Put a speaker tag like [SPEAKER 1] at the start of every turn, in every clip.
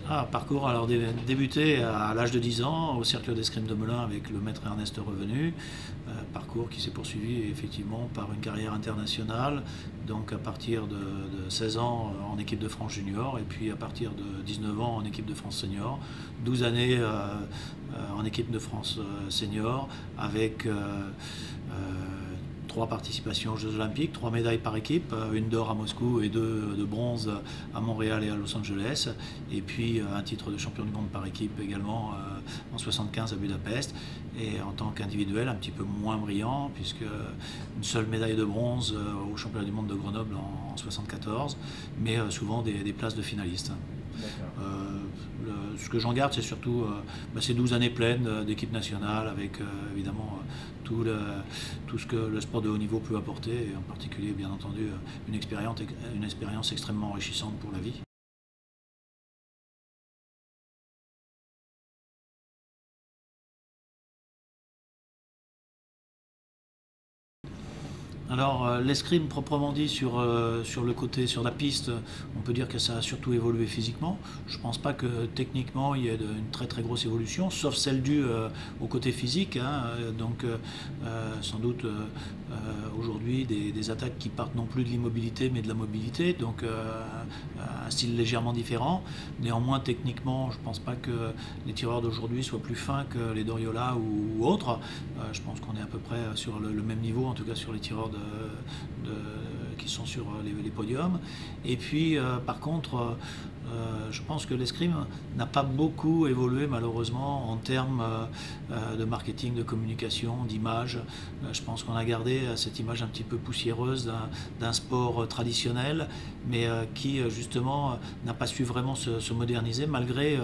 [SPEAKER 1] Parcours, alors débuté à l'âge de 10 ans au cercle d'escrime de Melun avec le maître Ernest Revenu. Parcours qui s'est poursuivi effectivement par une carrière internationale, donc à partir de 16 ans en équipe de France junior et puis à partir de 19 ans en équipe de France senior. 12 années en équipe de France senior avec 3 participations aux Jeux Olympiques, 3 médailles par équipe, une d'or à Moscou et 2 de bronze à Montréal et à Los Angeles, et puis un titre de champion du monde par équipe également en 75 à Budapest, et en tant qu'individuel un petit peu moins brillant, puisque une seule médaille de bronze au championnat du monde de Grenoble en 74, mais souvent des places de finalistes. Ce que j'en garde, c'est surtout ces 12 années pleines d'équipe nationale, avec évidemment tout ce que le sport de haut niveau peut apporter, et en particulier, bien entendu, une expérience extrêmement enrichissante pour la vie. Alors l'escrime proprement dit sur le côté, sur la piste, on peut dire que ça a surtout évolué physiquement. Je ne pense pas que techniquement il y ait une très très grosse évolution, sauf celle due au côté physique, hein. Donc sans doute aujourd'hui des attaques qui partent non plus de l'immobilité mais de la mobilité, donc un style légèrement différent. Néanmoins techniquement je ne pense pas que les tireurs d'aujourd'hui soient plus fins que les Doriola ou autres. Je pense qu'on est à peu près sur le même niveau, en tout cas sur les tireurs qui sont sur les podiums. Et puis par contre je pense que l'escrime n'a pas beaucoup évolué malheureusement en termes de marketing, de communication, d'image. Je pense qu'on a gardé cette image un petit peu poussiéreuse d'un sport traditionnel, mais qui justement n'a pas su vraiment se moderniser malgré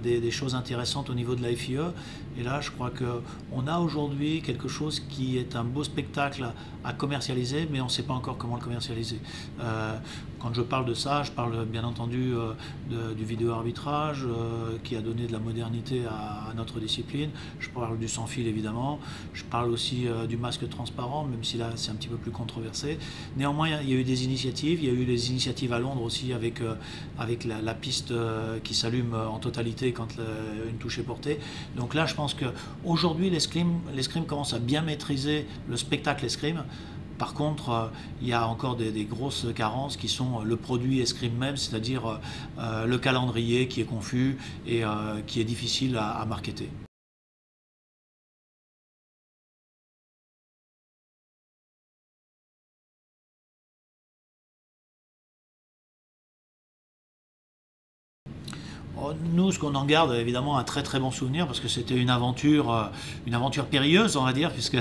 [SPEAKER 1] des choses intéressantes au niveau de la FIE. Et là je crois qu'on a aujourd'hui quelque chose qui est un beau spectacle à commercialiser, mais on ne sait pas encore comment le commercialiser. Quand je parle de ça, je parle bien entendu du vidéo arbitrage qui a donné de la modernité à notre discipline. Je parle du sans fil évidemment. Je parle aussi du masque transparent, même si là c'est un petit peu plus controversé. Néanmoins, il y a eu des initiatives. Il y a eu des initiatives à Londres aussi avec la piste qui s'allume en totalité quand une touche est portée. Donc là, je pense qu'aujourd'hui, l'escrime commence à bien maîtriser le spectacle escrime. Par contre, il y a encore des grosses carences qui sont le produit escrime même, c'est-à-dire le calendrier qui est confus et qui est difficile à marketer. Nous, ce qu'on en garde, évidemment, un très très bon souvenir, parce que c'était une aventure périlleuse, on va dire, puisque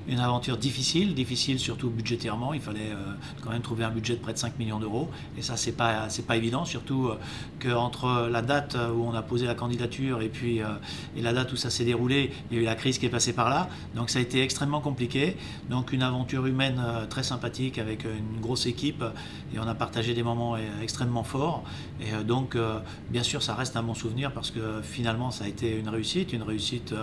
[SPEAKER 1] une aventure difficile surtout budgétairement. Il fallait quand même trouver un budget de près de 5 millions d'euros, et ça, c'est pas évident, surtout qu'entre la date où on a posé la candidature et la date où ça s'est déroulé, il y a eu la crise qui est passée par là, donc ça a été extrêmement compliqué. Donc une aventure humaine très sympathique avec une grosse équipe, et on a partagé des moments extrêmement forts, et donc bien sûr ça reste un bon souvenir parce que finalement ça a été une réussite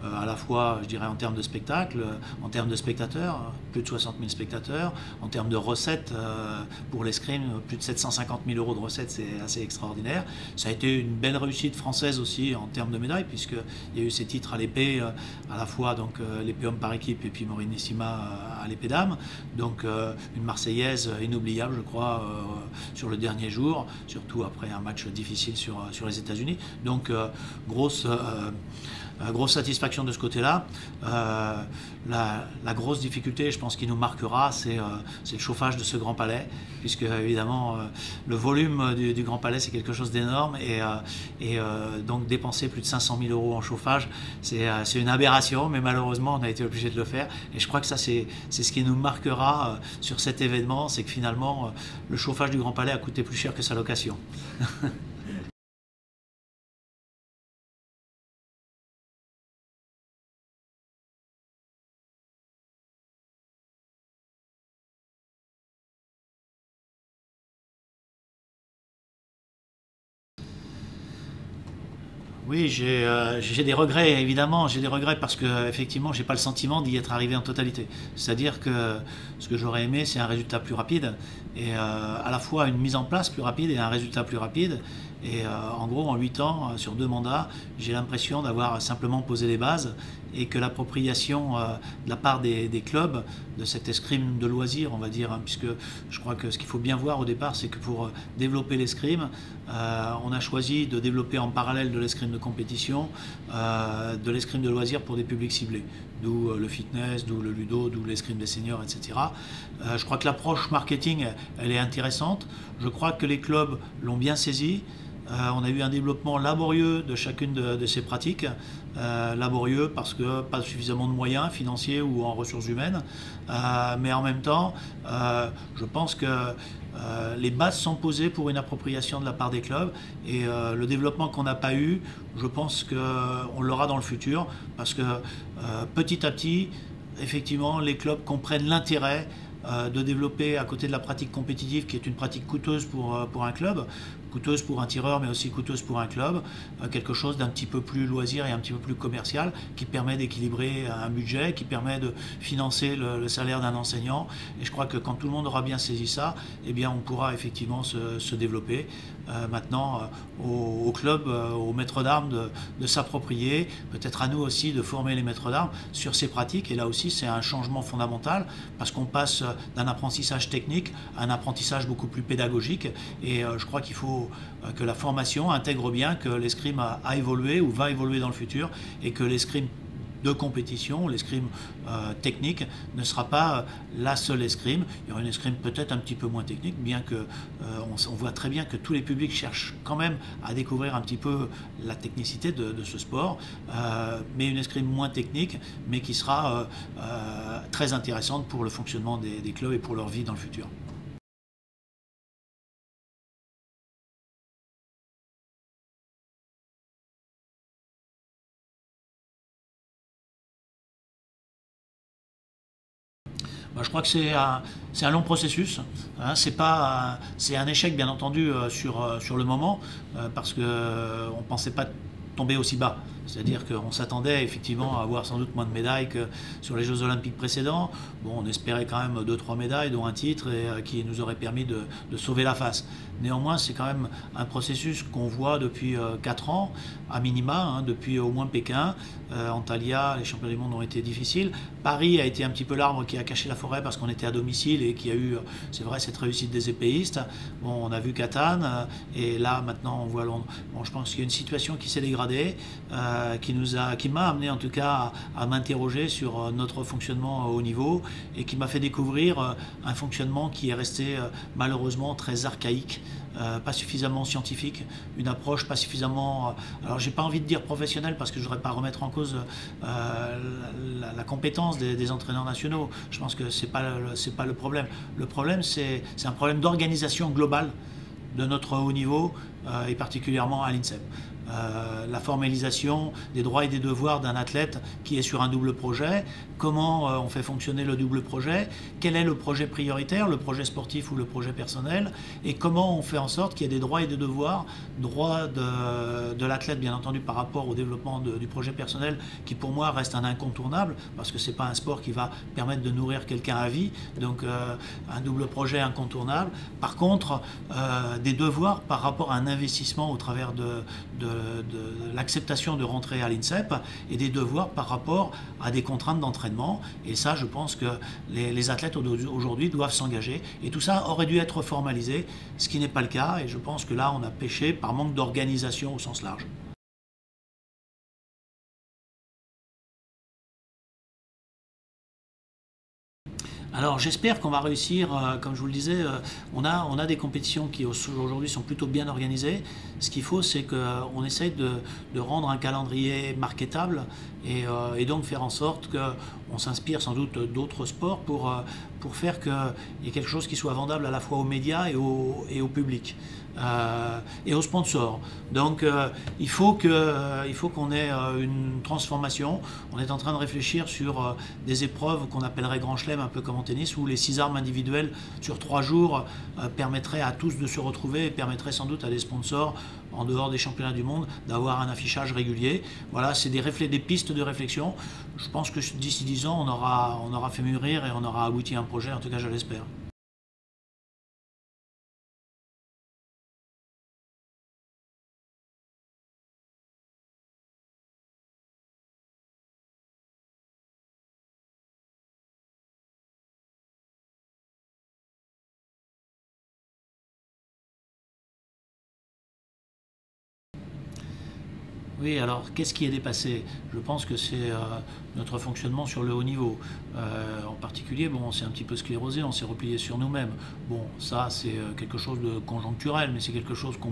[SPEAKER 1] à la fois je dirais en termes de spectacle, en termes de spectateurs, plus de 60 000 spectateurs, en termes de recettes pour l'escrime, plus de 750 000 euros de recettes, c'est assez extraordinaire. Ça a été une belle réussite française aussi en termes de médailles, puisqu'il y a eu ces titres à l'épée, à la fois donc l'épée homme par équipe et puis Morinissima à l'épée dame, donc une Marseillaise inoubliable je crois sur le dernier jour, surtout après un match difficile sur les États-Unis. Donc grosse satisfaction de ce côté-là. La grosse difficulté, je pense, qui nous marquera, c'est le chauffage de ce Grand Palais, puisque évidemment le volume du Grand Palais c'est quelque chose d'énorme, et donc dépenser plus de 500 000 euros en chauffage, c'est une aberration, mais malheureusement on a été obligé de le faire. Et je crois que ça c'est ce qui nous marquera sur cet événement, c'est que finalement le chauffage du Grand Palais a coûté plus cher que sa location. Oui, j'ai des regrets, évidemment. J'ai des regrets parce que effectivement, j'ai pas le sentiment d'y être arrivé en totalité. C'est-à-dire que ce que j'aurais aimé, c'est un résultat plus rapide et à la fois une mise en place plus rapide et un résultat plus rapide. Et en gros, en 8 ans, sur 2 mandats, j'ai l'impression d'avoir simplement posé les bases et que l'appropriation de la part des clubs de cette escrime de loisirs, on va dire, hein, puisque je crois que ce qu'il faut bien voir au départ, c'est que pour développer l'escrime, on a choisi de développer en parallèle de l'escrime de compétition, de l'escrime de loisirs pour des publics ciblés, d'où le fitness, d'où le ludo, d'où l'escrime des seniors, etc. Je crois que l'approche marketing, elle est intéressante. Je crois que les clubs l'ont bien saisi. On a eu un développement laborieux de chacune de ces pratiques, laborieux parce que pas suffisamment de moyens financiers ou en ressources humaines, mais en même temps, je pense que les bases sont posées pour une appropriation de la part des clubs et le développement qu'on n'a pas eu, je pense qu'on l'aura dans le futur parce que petit à petit, effectivement, les clubs comprennent l'intérêt de développer à côté de la pratique compétitive qui est une pratique coûteuse pour un club, coûteuse pour un tireur mais aussi coûteuse pour un club, quelque chose d'un petit peu plus loisir et un petit peu plus commercial qui permet d'équilibrer un budget, qui permet de financer le salaire d'un enseignant et je crois que quand tout le monde aura bien saisi ça, eh bien on pourra effectivement se développer. Maintenant au club, aux maîtres d'armes de s'approprier, peut-être à nous aussi de former les maîtres d'armes sur ces pratiques et là aussi c'est un changement fondamental parce qu'on passe d'un apprentissage technique à un apprentissage beaucoup plus pédagogique et je crois qu'il faut que la formation intègre bien que l'escrime a évolué ou va évoluer dans le futur et que l'escrime de compétition, l'escrime technique ne sera pas la seule escrime. Il y aura une escrime peut-être un petit peu moins technique, bien que on voit très bien que tous les publics cherchent quand même à découvrir un petit peu la technicité de ce sport, mais une escrime moins technique, mais qui sera très intéressante pour le fonctionnement des clubs et pour leur vie dans le futur. Je crois que c'est un long processus. Hein, c'est un échec bien entendu sur le moment parce qu'on ne pensait pas tomber aussi bas. C'est-à-dire qu'on s'attendait effectivement à avoir sans doute moins de médailles que sur les Jeux Olympiques précédents. Bon, on espérait quand même 2-3 médailles, dont un titre, et qui nous aurait permis de sauver la face. Néanmoins, c'est quand même un processus qu'on voit depuis 4 ans, à minima, hein, depuis au moins Pékin. Antalya, les championnats du monde ont été difficiles. Paris a été un petit peu l'arbre qui a caché la forêt parce qu'on était à domicile et qui a eu, c'est vrai, cette réussite des épéistes. Bon, on a vu Catane et là, maintenant, on voit Londres. Bon, je pense qu'il y a une situation qui s'est dégradée. Qui m'a amené en tout cas à m'interroger sur notre fonctionnement au haut niveau et qui m'a fait découvrir un fonctionnement qui est resté malheureusement très archaïque, pas suffisamment scientifique, une approche pas suffisamment, alors j'ai pas envie de dire professionnelle parce que je voudrais pas remettre en cause la compétence des entraîneurs nationaux. Je pense que c'est pas le problème. Le problème c'est un problème d'organisation globale de notre haut niveau et particulièrement à l'INSEP. La formalisation des droits et des devoirs d'un athlète qui est sur un double projet, comment on fait fonctionner le double projet, quel est le projet prioritaire, le projet sportif ou le projet personnel, et comment on fait en sorte qu'il y ait des droits et des devoirs, droits de l'athlète bien entendu par rapport au développement du projet personnel qui pour moi reste un incontournable parce que c'est pas un sport qui va permettre de nourrir quelqu'un à vie, donc un double projet incontournable. Par contre, des devoirs par rapport à un investissement au travers de l'acceptation de rentrer à l'INSEP et des devoirs par rapport à des contraintes d'entraînement. Et ça, je pense que les athlètes aujourd'hui doivent s'engager. Et tout ça aurait dû être formalisé, ce qui n'est pas le cas. Et je pense que là, on a péché par manque d'organisation au sens large. Alors j'espère qu'on va réussir, comme je vous le disais, on a des compétitions qui aujourd'hui sont plutôt bien organisées. Ce qu'il faut, c'est qu'on essaye de rendre un calendrier marketable et donc faire en sorte qu'on s'inspire sans doute d'autres sports pour faire qu'il y ait quelque chose qui soit vendable à la fois aux médias et au public. Et aux sponsors. Donc il faut qu'on ait une transformation. On est en train de réfléchir sur des épreuves qu'on appellerait grand chelem, un peu comme en tennis, où les 6 armes individuelles sur 3 jours permettraient à tous de se retrouver et permettraient sans doute à des sponsors en dehors des championnats du monde, d'avoir un affichage régulier. Voilà, c'est des pistes de réflexion. Je pense que d'ici 10 ans, on aura fait mûrir et on aura abouti à un projet, en tout cas je l'espère. Oui, alors qu'est-ce qui est dépassé? Je pense que c'est notre fonctionnement sur le haut niveau. En particulier, bon, on s'est un petit peu sclérosé, on s'est replié sur nous-mêmes. Bon, ça c'est quelque chose de conjoncturel, mais c'est quelque chose qu'on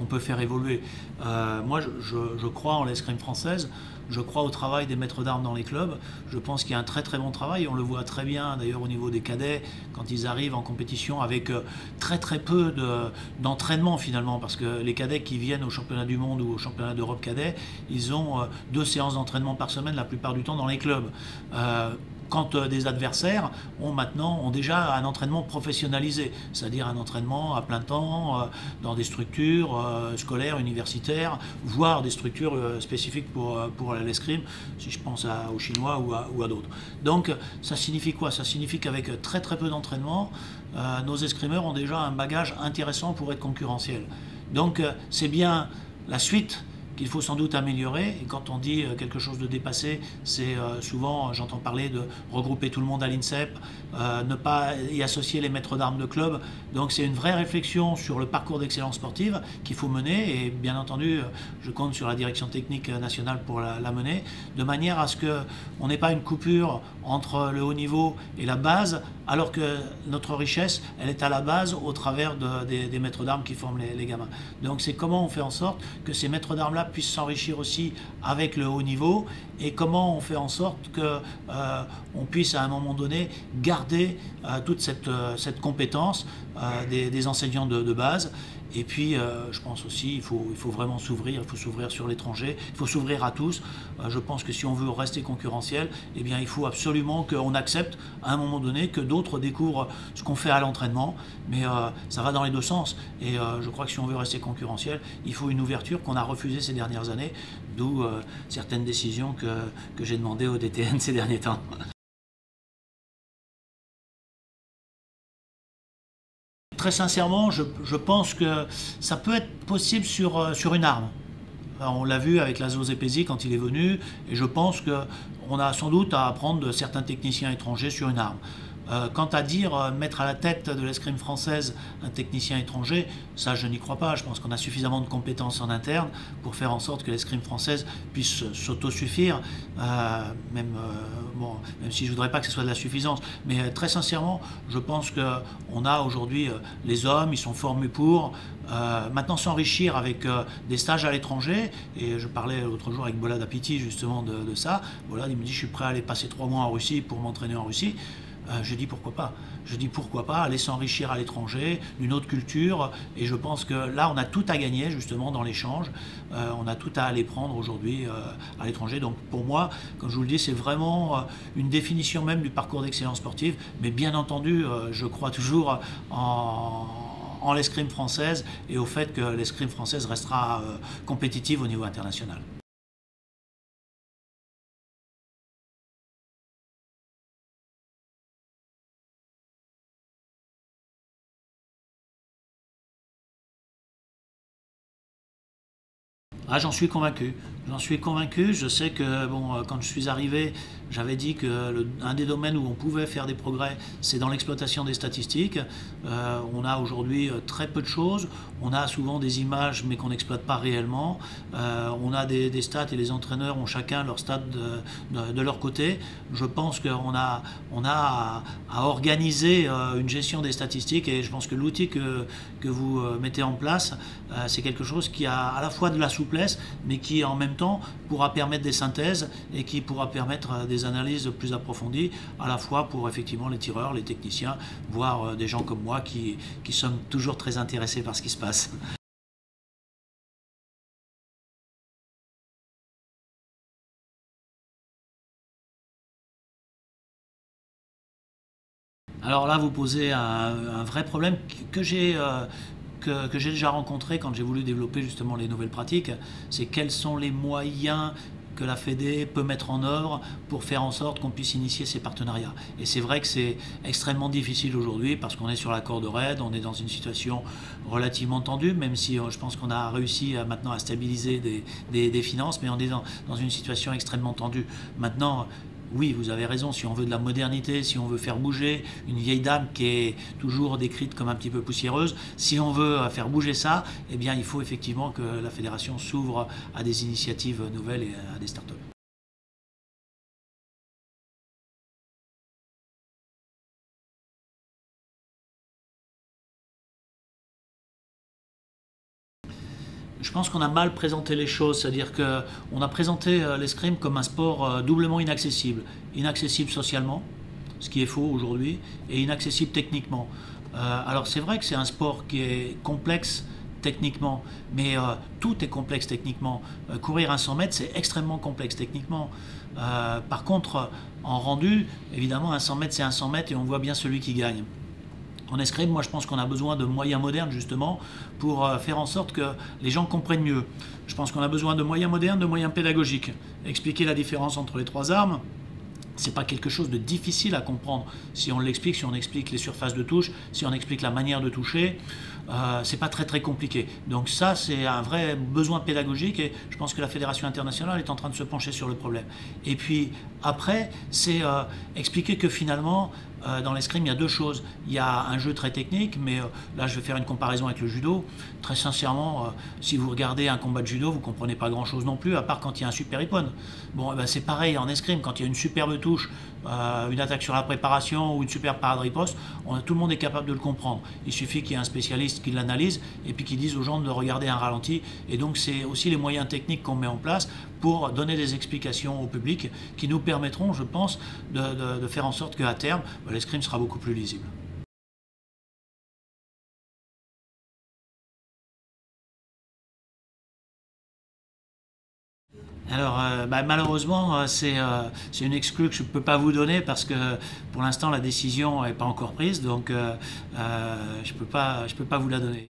[SPEAKER 1] peut faire évoluer. Moi, je crois en l'escrime française, je crois au travail des maîtres d'armes dans les clubs. Je pense qu'il y a un très très bon travail, on le voit très bien d'ailleurs au niveau des cadets, quand ils arrivent en compétition avec très très peu d'entraînement finalement, parce que les cadets qui viennent au championnat du monde ou au championnat d'Europe cadets, ils ont 2 séances d'entraînement par semaine la plupart du temps dans les clubs. Quand des adversaires ont déjà un entraînement professionnalisé, c'est-à-dire un entraînement à plein temps dans des structures scolaires, universitaires, voire des structures spécifiques pour l'escrime, si je pense aux Chinois ou à d'autres. Donc ça signifie quoi? Ça signifie qu'avec très très peu d'entraînement, nos escrimeurs ont déjà un bagage intéressant pour être concurrentiels. Donc c'est bien la suite qu'il faut sans doute améliorer. Et quand on dit quelque chose de dépassé, c'est souvent, j'entends parler de regrouper tout le monde à l'INSEP, ne pas y associer les maîtres d'armes de club. Donc c'est une vraie réflexion sur le parcours d'excellence sportive qu'il faut mener. Et bien entendu, je compte sur la direction technique nationale pour la mener, de manière à ce qu'on n'ait pas une coupure entre le haut niveau et la base, alors que notre richesse, elle est à la base au travers des maîtres d'armes qui forment les gamins. Donc c'est comment on fait en sorte que ces maîtres d'armes-là puissent s'enrichir aussi avec le haut niveau, et comment on fait en sorte qu'on puisse à un moment donné garder toute cette compétence des enseignants de base. Et puis, je pense aussi, il faut vraiment s'ouvrir, il faut s'ouvrir sur l'étranger, il faut s'ouvrir à tous. Je pense que si on veut rester concurrentiel, eh bien, il faut absolument qu'on accepte à un moment donné que d'autres découvrent ce qu'on fait à l'entraînement, mais ça va dans les deux sens. Et je crois que si on veut rester concurrentiel, il faut une ouverture qu'on a refusée ces dernières années, d'où certaines décisions que j'ai demandées au DTN ces derniers temps. Très sincèrement, je pense que ça peut être possible sur une arme. On l'a vu avec la Zozépésie quand il est venu, et je pense qu'on a sans doute à apprendre de certains techniciens étrangers sur une arme. Quant à dire mettre à la tête de l'escrime française un technicien étranger, ça je n'y crois pas. Je pense qu'on a suffisamment de compétences en interne pour faire en sorte que l'escrime française puisse s'autosuffire, même si je ne voudrais pas que ce soit de la suffisance. Mais très sincèrement, je pense qu'on a aujourd'hui les hommes, ils sont formés pour. Maintenant s'enrichir avec des stages à l'étranger, et je parlais l'autre jour avec Bolad Apiti justement de ça. Bolad, il me dit je suis prêt à aller passer 3 mois en Russie pour m'entraîner en Russie. Je dis pourquoi pas. Je dis pourquoi pas aller s'enrichir à l'étranger, d'une autre culture, et je pense que là on a tout à gagner justement dans l'échange, on a tout à aller prendre aujourd'hui à l'étranger. Donc pour moi, comme je vous le dis, c'est vraiment une définition même du parcours d'excellence sportive, mais bien entendu je crois toujours en l'escrime française et au fait que l'escrime française restera compétitive au niveau international. Ah, j'en suis convaincu. J'en suis convaincu. Je sais que bon, quand je suis arrivé, j'avais dit que un des domaines où on pouvait faire des progrès, c'est dans l'exploitation des statistiques. On a aujourd'hui très peu de choses. On a souvent des images, mais qu'on n'exploite pas réellement. On a des stats, et les entraîneurs ont chacun leur stats de leur côté. Je pense qu'on a à organiser une gestion des statistiques, et je pense que l'outil que vous mettez en place, c'est quelque chose qui a à la fois de la souplesse, mais qui en même temps pourra permettre des synthèses et qui pourra permettre des analyses plus approfondies, à la fois pour effectivement les tireurs, les techniciens, voire des gens comme moi qui sommes toujours très intéressés par ce qui se passe. Alors là, vous posez un vrai problème que j'ai que j'ai déjà rencontrés quand j'ai voulu développer justement les nouvelles pratiques, c'est quels sont les moyens que la Fédé peut mettre en œuvre pour faire en sorte qu'on puisse initier ces partenariats. Et c'est vrai que c'est extrêmement difficile aujourd'hui parce qu'on est sur la corde raide, on est dans une situation relativement tendue, même si je pense qu'on a réussi maintenant à stabiliser des finances, mais on est dans une situation extrêmement tendue. Maintenant, oui, vous avez raison, si on veut de la modernité, si on veut faire bouger une vieille dame qui est toujours décrite comme un petit peu poussiéreuse, si on veut faire bouger ça, eh bien il faut effectivement que la fédération s'ouvre à des initiatives nouvelles et à des startups. Je pense qu'on a mal présenté les choses, c'est-à-dire qu'on a présenté l'escrime comme un sport doublement inaccessible. Inaccessible socialement, ce qui est faux aujourd'hui, et inaccessible techniquement. Alors c'est vrai que c'est un sport qui est complexe techniquement, mais tout est complexe techniquement. Courir un 100 mètres, c'est extrêmement complexe techniquement. Par contre, en rendu, évidemment, un 100 mètres, c'est un 100 mètres et on voit bien celui qui gagne. En escrime, moi je pense qu'on a besoin de moyens modernes justement pour faire en sorte que les gens comprennent mieux. Je pense qu'on a besoin de moyens modernes, de moyens pédagogiques. Expliquer la différence entre les trois armes, c'est pas quelque chose de difficile à comprendre. Si on l'explique, si on explique les surfaces de touche, si on explique la manière de toucher, c'est pas très compliqué. Donc ça, c'est un vrai besoin pédagogique et je pense que la Fédération internationale est en train de se pencher sur le problème. Et puis après, c'est expliquer que finalement, dans l'escrime, il y a deux choses. Il y a un jeu très technique, mais là, je vais faire une comparaison avec le judo. Très sincèrement, si vous regardez un combat de judo, vous ne comprenez pas grand-chose non plus, à part quand il y a un super ippon. Bon, c'est pareil en escrime, quand il y a une superbe touche, une attaque sur la préparation ou une superbe parade riposte, tout le monde est capable de le comprendre. Il suffit qu'il y ait un spécialiste qui l'analyse et puis qui dise aux gens de regarder un ralenti. Et donc, c'est aussi les moyens techniques qu'on met en place pour donner des explications au public qui nous permettront, je pense, de faire en sorte qu'à terme, l'escrime sera beaucoup plus lisible. Alors malheureusement c'est une exclue que je ne peux pas vous donner parce que pour l'instant la décision n'est pas encore prise, donc je peux pas vous la donner.